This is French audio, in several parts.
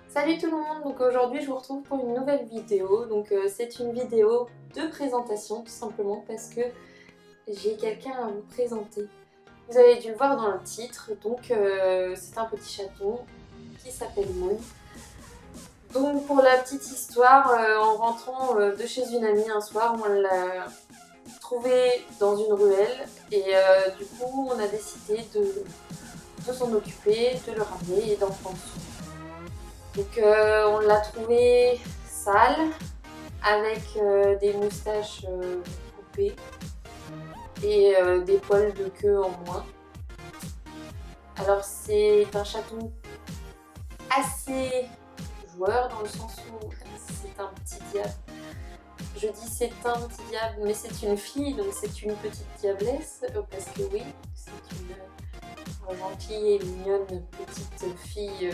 Salut tout le monde, donc aujourd'hui je vous retrouve pour une nouvelle vidéo. C'est une vidéo de présentation tout simplement parce que j'ai quelqu'un à vous présenter. Vous avez dû le voir dans le titre, c'est un petit chaton qui s'appelle Moon. Donc pour la petite histoire, en rentrant de chez une amie un soir, on l'a trouvé dans une ruelle et du coup on a décidé de s'en occuper, de le ramener et d'en prendre soin. On l'a trouvé sale, avec des moustaches coupées et des poils de queue en moins. Alors c'est un chaton assez joueur dans le sens où c'est un petit diable. Je dis c'est un petit diable, mais c'est une fille, donc c'est une petite diablesse, parce que oui, c'est une gentille et mignonne petite fille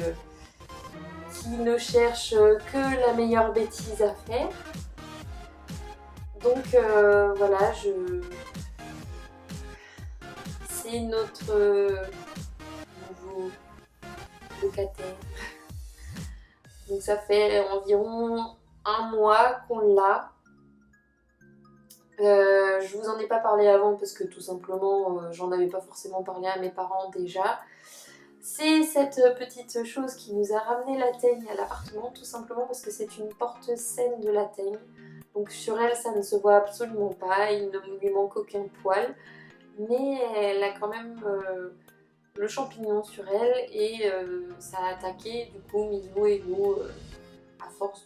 qui ne cherche que la meilleure bêtise à faire. Voilà, c'est notre nouveau locataire. Donc ça fait environ un mois qu'on l'a. Je vous en ai pas parlé avant parce que tout simplement j'en avais pas forcément parlé à mes parents déjà. C'est cette petite chose qui nous a ramené la teigne à l'appartement, tout simplement parce que c'est une porte saine de la teigne. Donc sur elle, ça ne se voit absolument pas, il ne lui manque aucun poil, mais elle a quand même le champignon sur elle et ça a attaqué du coup Milou et nous à force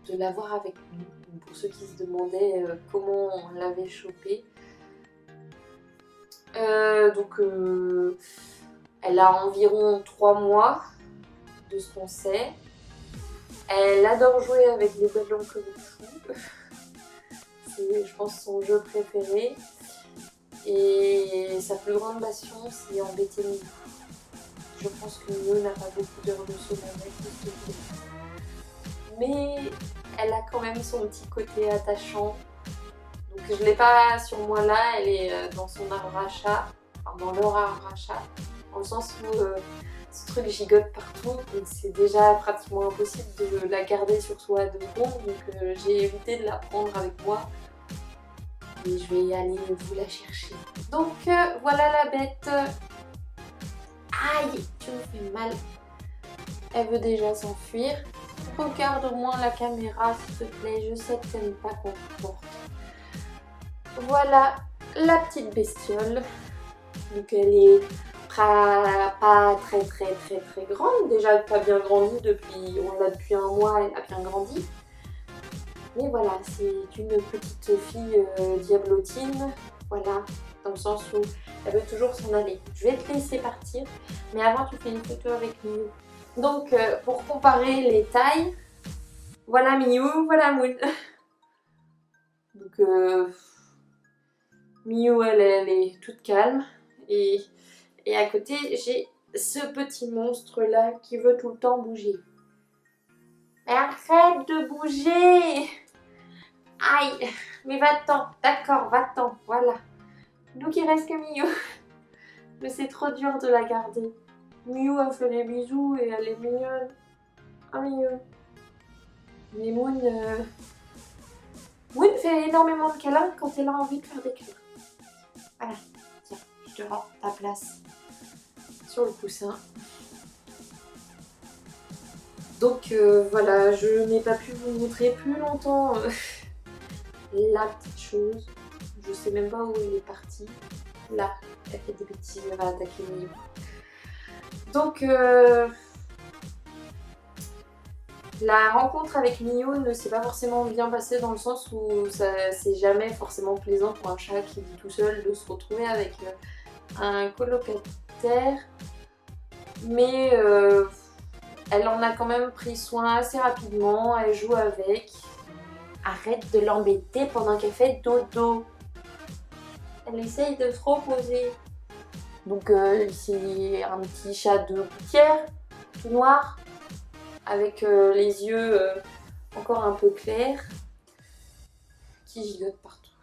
de l'avoir avec nous. Donc, pour ceux qui se demandaient comment on l'avait chopé. Elle a environ 3 mois de ce qu'on sait. Elle adore jouer avec les ballons comme fou. C'est, je pense, son jeu préféré. Et sa plus grande passion, c'est embêter Milou. Je pense que Milou n'a pas beaucoup d'heures de sommeil avec lui. Mais elle a quand même son petit côté attachant. Donc je ne l'ai pas sur moi là, elle est dans son arbre à chat, enfin dans leur arbre à chat, dans le sens où ce truc gigote partout, donc c'est déjà pratiquement impossible de la garder sur soi de bon, donc j'ai évité de la prendre avec moi. Et je vais y aller vous la chercher. Voilà la bête. Aïe, tu me fais mal. Elle veut déjà s'enfuir. Regarde au moins la caméra s'il te plaît, je sais que t'aimes pas qu'on te porte. Voilà la petite bestiole. Donc elle est pas très grande. Déjà elle n'a pas bien grandi depuis, on l'a depuis un mois, elle a bien grandi. Mais voilà, c'est une petite fille diablotine, voilà, dans le sens où elle veut toujours s'en aller. Je vais te laisser partir, mais avant tu fais une photo avec Miou. Donc pour comparer les tailles, voilà Miou, voilà Moon. Donc Miou elle est toute calme et à côté j'ai ce petit monstre là qui veut tout le temps bouger. Arrête de bouger! Aïe! Mais va-t'en, d'accord, va-t'en, voilà. Donc il reste que Miou. Mais c'est trop dur de la garder. Miou a fait les bisous et elle est mignonne. Ah Miou. Mais Moon fait énormément de câlins quand elle a envie de faire des câlins. Voilà, tiens, je te rends ta place sur le coussin. Voilà, je n'ai pas pu vous montrer plus longtemps la petite chose. Je sais même pas où elle est partie. Là, elle fait des bêtises, elle va attaquer Miou. La rencontre avec Miou ne s'est pas forcément bien passée dans le sens où c'est jamais forcément plaisant pour un chat qui vit tout seul de se retrouver avec un colocataire. Mais elle en a quand même pris soin assez rapidement, elle joue avec. Arrête de l'embêter pendant qu'elle fait dodo. Elle essaye de se reposer. Donc c'est un petit chat de gouttière, tout noir, avec les yeux encore un peu clairs, qui gigote partout.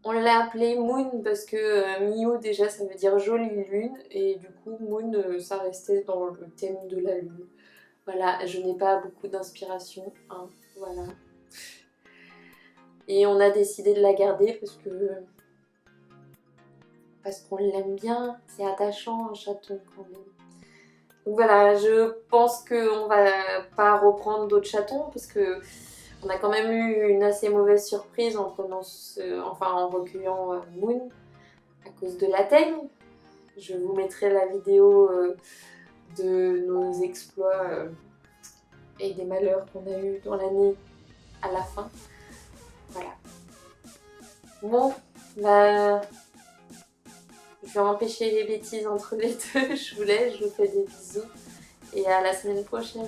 On l'a appelé Moon parce que Miu déjà ça veut dire jolie lune et du coup Moon ça restait dans le thème de la lune. Voilà, je n'ai pas beaucoup d'inspiration, hein, voilà. Et on a décidé de la garder parce qu'on l'aime bien, c'est attachant un chaton quand même. Donc voilà, je pense qu'on va pas reprendre d'autres chatons parce que on a quand même eu une assez mauvaise surprise en prenant en recueillant Moon à cause de la teigne. Je vous mettrai la vidéo de nos exploits et des malheurs qu'on a eu dans l'année à la fin. Voilà. Bon, bah, je vais empêcher les bêtises entre les deux. Je vous laisse, je vous fais des bisous et à la semaine prochaine.